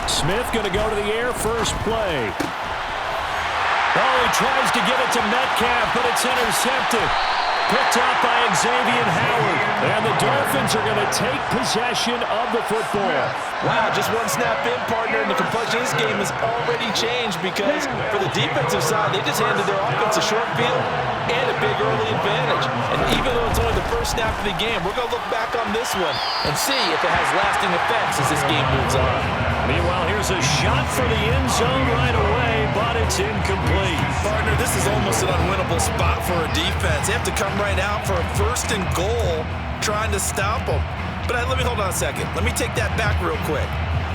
Smith going to go to the air first play. Oh, he tries to get it to Metcalf, but it's intercepted. Picked up by Xavier Howard. And the Dolphins are going to take possession of the football. Wow, just one snap in, partner, and the complexion of this game has already changed because for the defensive side, they just handed their offense a short field and a big early advantage. And even though it's only the first snap of the game, we're going to look back on this one and see if it has lasting effects as this game moves on. Meanwhile, here's a shot for the end zone right away, but it's incomplete. Partner, this is almost an unwinnable spot for a defense. They have to come right out for a first and goal trying to stop them. But let me hold on a second. Let me take that back real quick.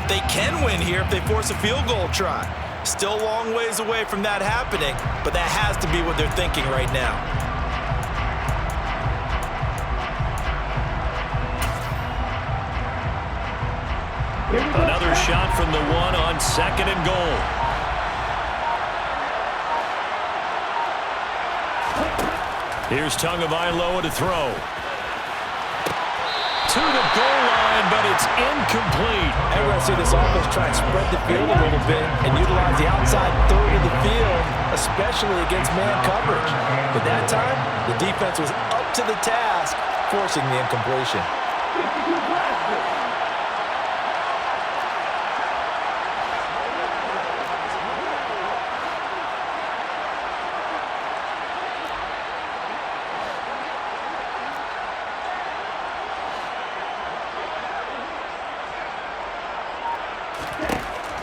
They can win here if they force a field goal try. Still a long ways away from that happening, but that has to be what they're thinking right now. Another shot from the one on second and goal. Here's Tagovailoa to throw. To the goal line, but it's incomplete. And we're going to see this offense try and spread the field a little bit and utilize the outside third of the field, especially against man coverage. But that time, the defense was up to the task, forcing the incompletion.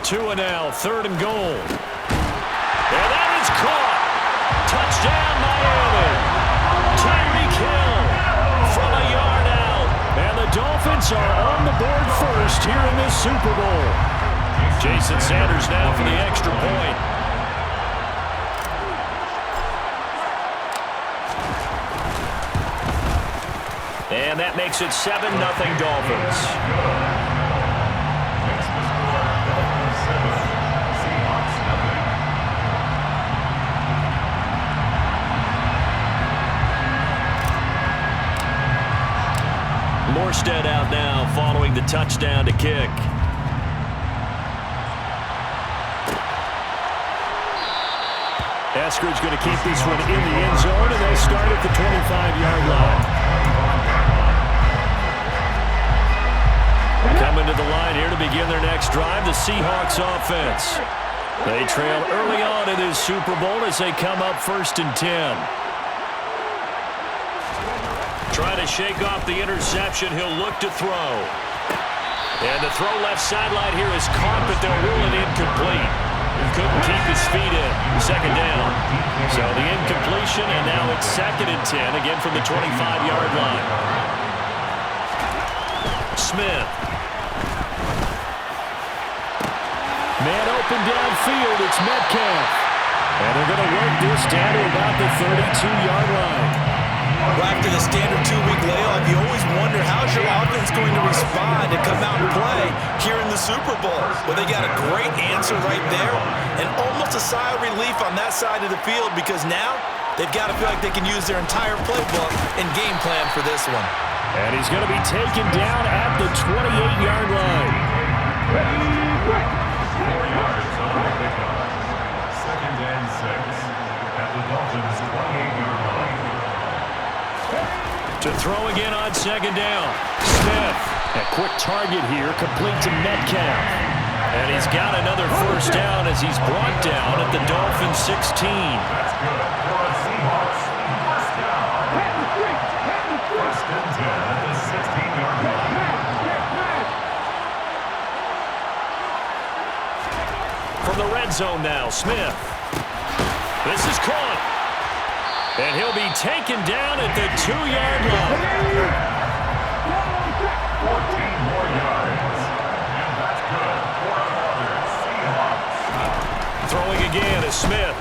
2 and now, third and goal. And that is caught. Touchdown, Miami. Tyreek Hill from a yard out. And the Dolphins are on the board first here in this Super Bowl. Jason Sanders now for the extra point. And that makes it 7-0 Dolphins. Morstead out now following the touchdown to kick. Eskridge going to keep this one in the end zone, and they start at the 25-yard line. Coming to the line here to begin their next drive, the Seahawks offense. They trail early on in this Super Bowl as they come up 1st and 10. Trying to shake off the interception. He'll look to throw. And the throw left sideline here is caught, but they'll rule it incomplete. Couldn't keep his feet in. Second down. So the incompletion, and now it's 2nd and 10, again from the 25-yard line. Smith. Man open downfield. It's Metcalf. And they're going to work this down to about the 32-yard line. Well, after the standard 2-week layoff, you always wonder how's your offense going to respond and come out and play here in the Super Bowl. Well, they got a great answer right there and almost a sigh of relief on that side of the field because now they've got to feel like they can use their entire playbook and game plan for this one. And he's going to be taken down at the 28-yard line. 4 yards on the pickup. 2nd and 6 at the Dolphins' 28-yard line. To throw again on 2nd down. Smith. A quick target here, complete to Metcalf. And he's got another first down as he's brought down at the Dolphins' 16. That's good for the Seahawks. First down. 1st and 10 at the 16-yard line. From the red zone now, Smith. This is caught. And he'll be taken down at the 2-yard line. 14 more yards. And that's good for another Seahawks. Throwing again is Smith.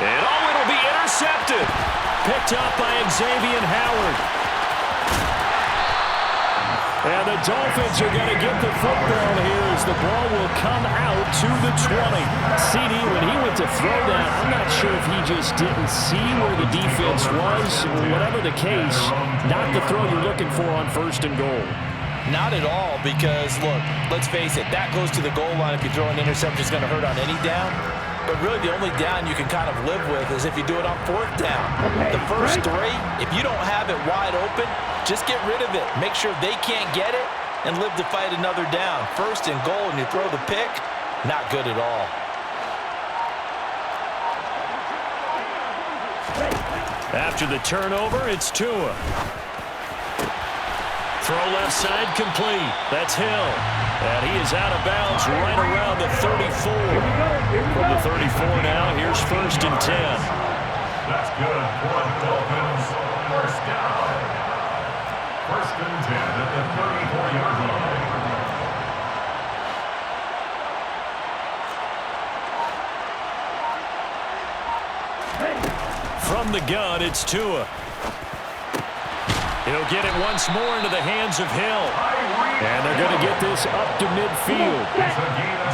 And it'll be intercepted. Picked up by Xavier Howard. And the Dolphins are going to get the football here as the ball will come out to the 20. CD, when he went to throw that, I'm not sure if he just didn't see where the defense was. Whatever the case, not the throw you're looking for on 1st and goal. Not at all, because, look, let's face it, that goes to the goal line. If you throw an interception, it's going to hurt on any down. But really, the only down you can kind of live with is if you do it on 4th down. The first 3, if you don't have it wide open, just get rid of it. Make sure they can't get it and live to fight another down. 1st and goal, and you throw the pick, not good at all. After the turnover, it's Tua. Throw left side complete. That's Hill. And he is out of bounds right around the 34. From the 34 now, here's 1st and 10. That's good for the Dolphins. First down. 1st and 10 at the 34-yard line. From the gun, it's Tua. He'll get it once more into the hands of Hill. And they're going to get this up to midfield.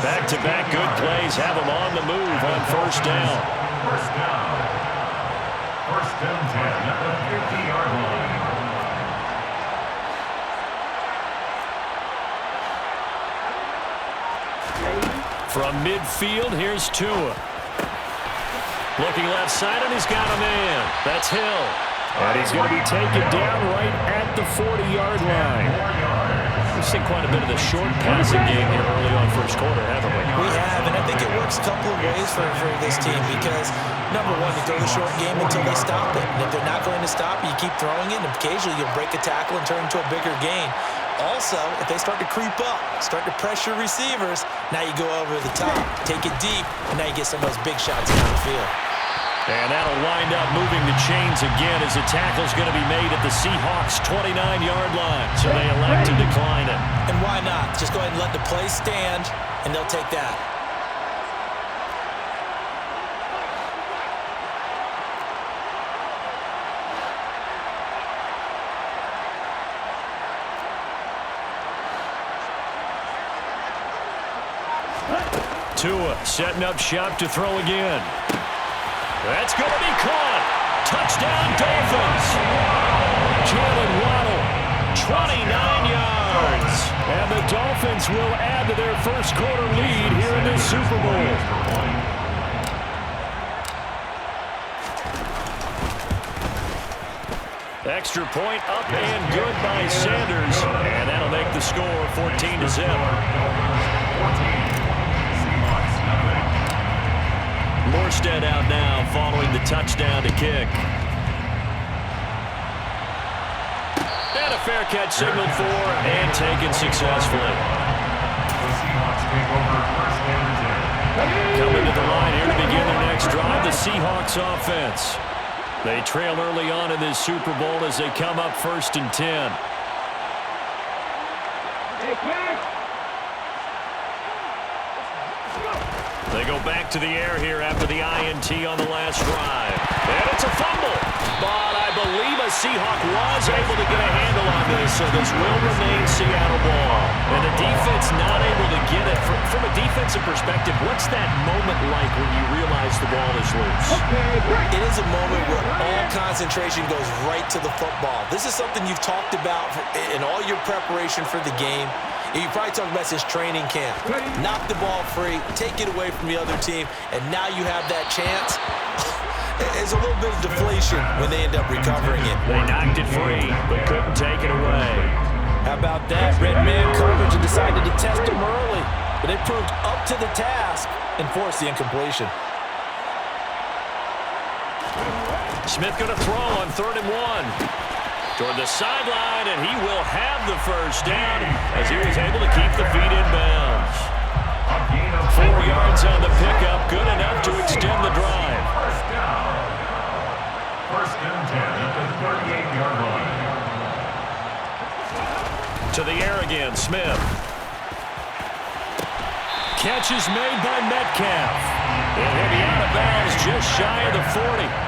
Back-to-back good plays have them on the move on 1st down. First down. 1st and 10 at the 50-yard line. From midfield, here's Tua. Looking left side, and he's got a man. That's Hill. And he's going to be taken down right at the 40-yard line. We've seen quite a bit of the short passing game here early on 1st quarter, haven't we? We have, and I think it works a couple of ways for this team because, number one, you throw the short game until they stop it. And if they're not going to stop it, you keep throwing it, and occasionally you'll break a tackle and turn it into a bigger gain. Also, if they start to creep up, start to pressure receivers, now you go over the top, take it deep, and now you get some of those big shots down the field. And that'll wind up moving the chains again as the tackle's going to be made at the Seahawks' 29-yard line. So they elect to decline it. And why not? Just go ahead and let the play stand, and they'll take that. Tua setting up shop to throw again. That's going to be caught. Touchdown, Dolphins. Jalen Waddle, 29 yards. And the Dolphins will add to their 1st quarter lead here in this Super Bowl. Extra point up and good by Sanders. And that'll make the score 14-0. Morstead out now following the touchdown to kick. And a fair catch signaled for and taken successfully. Coming to the line here to begin their next drive, the Seahawks offense. They trail early on in this Super Bowl as they come up 1st and 10. They go back to the air here after the INT on the last drive. And it's a fumble. But I believe a Seahawk was able to get a handle on this, so this will remain Seattle ball. And the defense not able to get it. From a defensive perspective, what's that moment like when you realize the ball is loose? It is a moment where all concentration goes right to the football. This is something you've talked about in all your preparation for the game. You probably talked about this training camp. Knock the ball free, take it away from the other team, and now you have that chance. There's a little bit of deflation when they end up recovering it. They knocked it free, but couldn't take it away. How about that? Red man coverage and decided to test him early, but they proved up to the task and forced the incompletion. Smith going to throw on 3rd and 1. Toward the sideline, and he will have the 1st down as he was able to keep the feet in bounds. 4 yards on the pickup, good enough to extend the drive. First down. 1st and 10 at the 38-yard line. To the air again, Smith. Catch is made by Metcalf. And he'll be out of bounds just shy of the 40.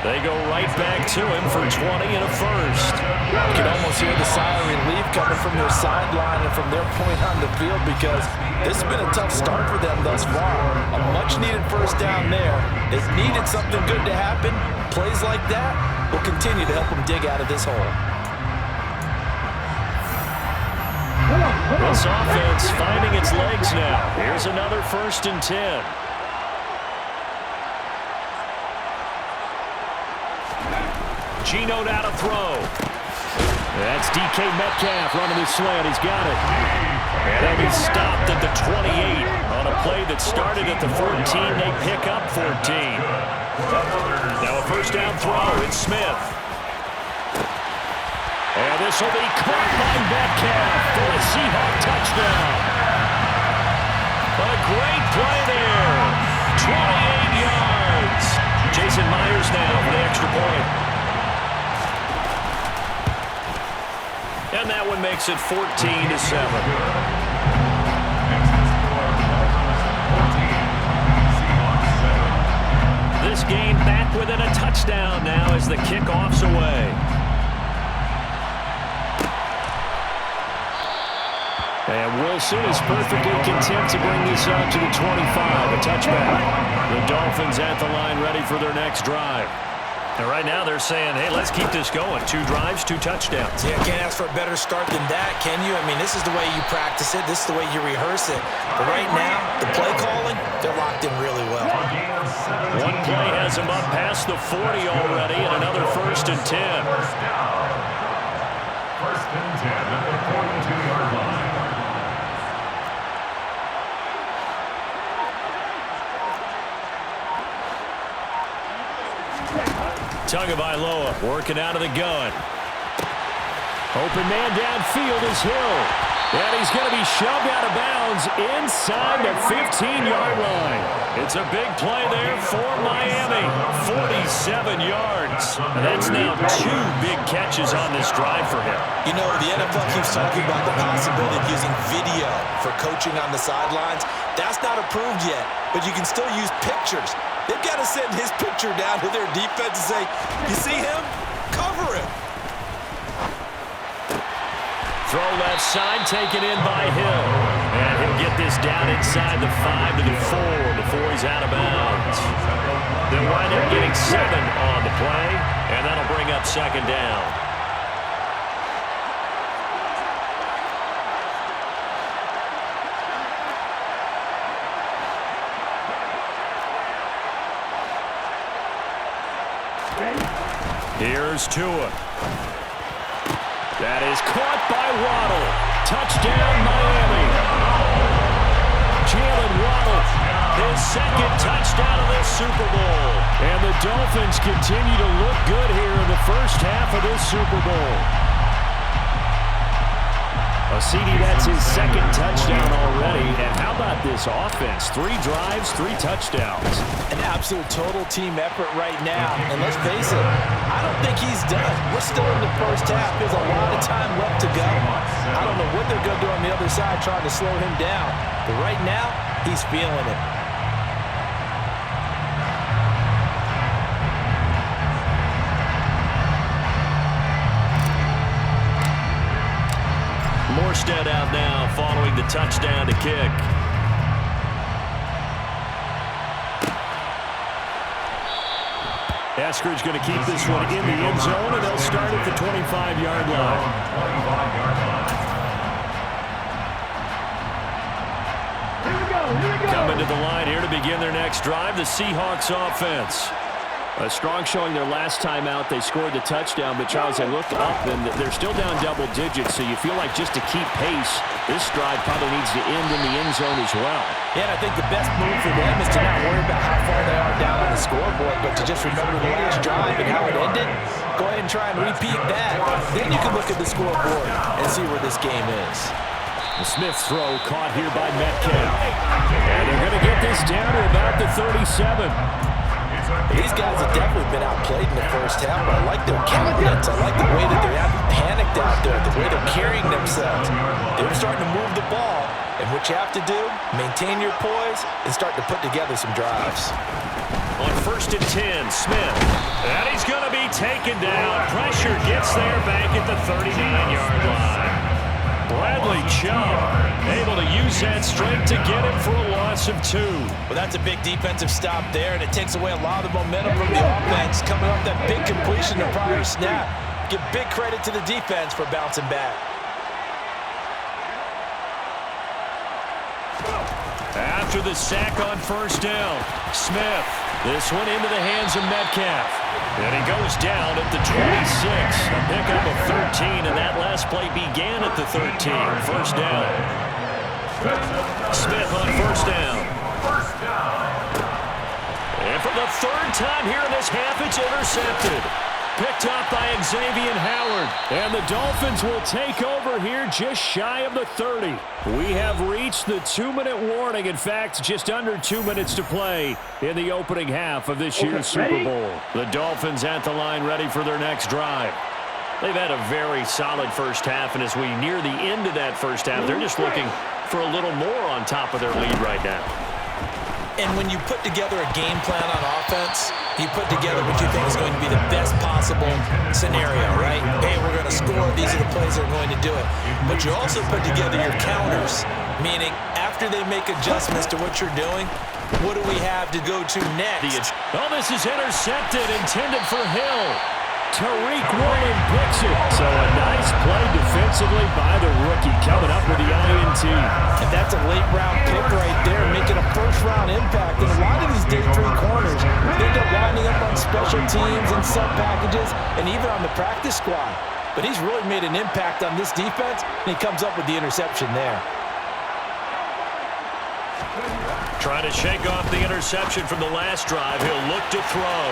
They go right back to him for 20 and a 1st. You can almost hear the sigh of relief coming from their sideline and from their point on the field because this has been a tough start for them thus far. A much-needed 1st down there. They've needed something good to happen. Plays like that will continue to help them dig out of this hole. This offense finding its legs now. Here's another 1st and 10. Geno now to throw. That's DK Metcalf running the slant. He's got it. And he'll be stopped at the 28 on a play that started at the 14. They pick up 14. Now a 1st down throw. It's Smith. And this will be caught by Metcalf for a Seahawk touchdown. A great play there. 28 yards. Jason Myers now for the extra point. And that one makes it 14-7. This game back within a touchdown now as the kickoff's away. And Wilson is perfectly content to bring this out to the 25, a touchback. The Dolphins at the line ready for their next drive. And right now they're saying, hey, let's keep this going. 2 drives, 2 touchdowns. Yeah, can't ask for a better start than that, can you? I mean, this is the way you practice it. This is the way you rehearse it. But right now, the play calling, they're locked in really well. One play has them up past the 40 already, and another 1st and 10. 1st and 10 at the 42-yard line. Tagovailoa working out of the gun. Open man downfield is Hill. And he's going to be shoved out of bounds inside the 15-yard line. It's a big play there for Miami. 47 yards. And that's now 2 big catches on this drive for him. You know, the NFL keeps talking about the possibility of using video for coaching on the sidelines. That's not approved yet, but you can still use pictures. They've got to send his picture down to their defense and say, you see him? Cover him. Throw left side, taken in by Hill. And he'll get this down inside the 5 to the 4 before he's out of bounds. They'll wind up getting 7 on the play, and that'll bring up 2nd down. Here's Tua. That is caught by Waddle. Touchdown, Miami. Jalen Waddle, his 2nd touchdown of this Super Bowl. And the Dolphins continue to look good here in the first half of this Super Bowl. CD, that's his 2nd touchdown already. And how about this offense? 3 drives, 3 touchdowns. An absolute total team effort right now. And let's face it, I don't think he's done. We're still in the first half. There's a lot of time left to go. I don't know what they're going to do on the other side trying to slow him down. But right now, he's feeling it. Morstead out now following the touchdown to kick. Eskridge going to keep this one in the end zone, and they'll start at the 25-yard line. Coming to the line here to begin their next drive, the Seahawks offense. A strong showing their last time out. They scored the touchdown, but Charles, they looked up, and they're still down double digits, so you feel like just to keep pace, this drive probably needs to end in the end zone as well. Yeah, and I think the best move for them is to not worry about how far they are down on the scoreboard, but to just remember the last drive and how it ended. Go ahead and try and repeat that. Then you can look at the scoreboard and see where this game is. The Smith throw caught here by Metcalf. And they're going to get this down to about the 37. These guys have definitely been outplayed in the first half, but I like their countenance. I like the way that they haven't panicked out there, the way they're carrying themselves. They're starting to move the ball, and what you have to do, maintain your poise and start to put together some drives. On 1st and 10, Smith. And he's going to be taken down. Pressure gets there back at the 39-yard line. Bradley Chubb able to use that strength to get him for a loss of 2. Well, that's a big defensive stop there, and it takes away a lot of the momentum from the offense. Coming off that big completion the prior snap. Give big credit to the defense for bouncing back. After the sack on first down, Smith. This one into the hands of Metcalf. And he goes down at the 26. A pickup of 13, and that last play began at the 13. First down. Smith on first down. And for the third time here in this half, it's intercepted. Picked up by Xavier Howard. And the Dolphins will take over here just shy of the 30. We have reached the 2-minute warning. In fact, just under 2 minutes to play in the opening half of this year's Super Bowl. The Dolphins at the line ready for their next drive. They've had a very solid first half, and as we near the end of that first half, they're just looking for a little more on top of their lead right now. And when you put together a game plan on offense, you put together what you think is going to be the best possible scenario, right? Hey, we're going to score. These are the plays that are going to do it. But you also put together your counters, meaning after they make adjustments to what you're doing, what do we have to go to next? Oh, this is intercepted, intended for Hill. Tariq Woolen picks it. So a nice play defensively by the rookie, coming up with the INT. And that's a late-round pick right there, making a first-round impact. And a lot of these day three corners, they end up winding up on special teams and sub-packages and even on the practice squad. But he's really made an impact on this defense, and he comes up with the interception there. Trying to shake off the interception from the last drive. He'll look to throw.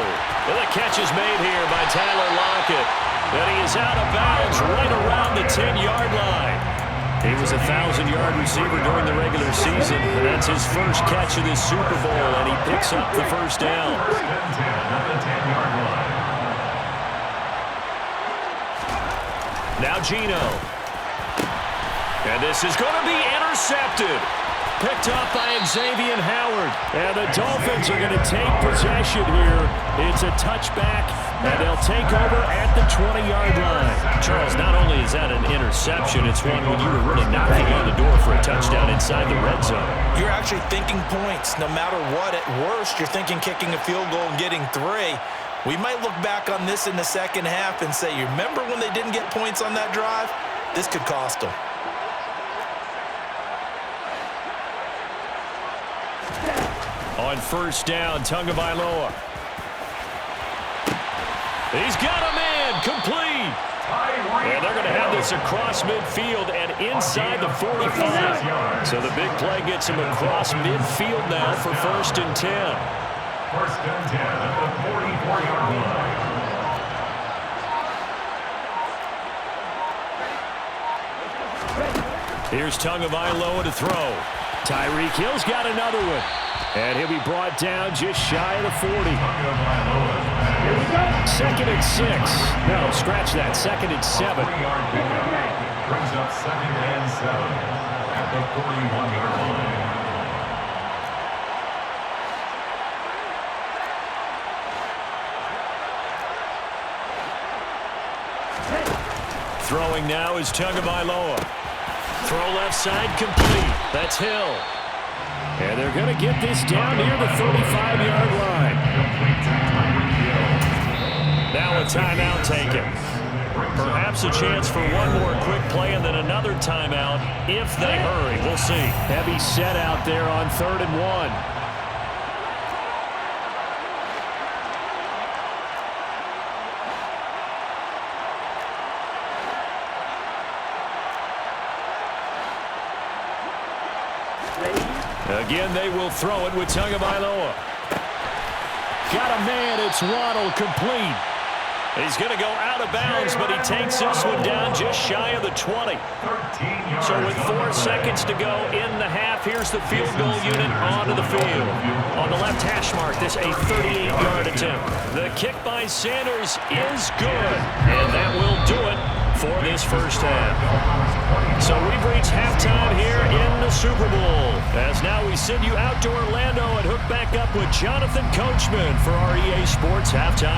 And the catch is made here by Tyler Lockett. And he is out of bounds right around the 10-yard line. He was a 1,000-yard receiver during the regular season. And that's his first catch of this Super Bowl, and he picks up the first down. Now Geno. And this is going to be intercepted. Picked up by Xavier Howard. And the Dolphins are going to take possession here. It's a touchback, and they'll take over at the 20-yard line. Charles, not only is that an interception, it's one when you were really knocking on the door for a touchdown inside the red zone. You're actually thinking points. No matter what, at worst, you're thinking kicking a field goal and getting 3. We might look back on this in the second half and say, you remember when they didn't get points on that drive? This could cost them. On first down, Tagovailoa. He's got a man, complete. And they're going to have this across midfield and inside the 45. So the big play gets him across midfield now for 1st and 10. 1st and 10 at the 44-yard line. Here's Tagovailoa to throw. Tyreek Hill's got another one. And he'll be brought down just shy of the 40. 2nd and 6. No, scratch that. 2nd and 7. Brings up 2nd and 7 at the 41-yard line. Throwing now is Tagovailoa. Throw left side complete. That's Hill. And they're going to get this down near the 35-yard line. Now a timeout taken. Perhaps a chance for one more quick play and then another timeout if they hurry. We'll see. Heavy set out there on 3rd and 1. Again, they will throw it with Tagovailoa. Got a man. It's Waddle, complete. He's going to go out of bounds, but he takes this one down just shy of the 20. So with 4 seconds to go in the half, here's the field goal unit onto the field. On the left hash mark, this a 38-yard attempt. The kick by Sanders is good, and that will do it for this first half. So we've reached halftime here in the Super Bowl. As now we send you out to Orlando and hook back up with Jonathan Coachman for our EA Sports Halftime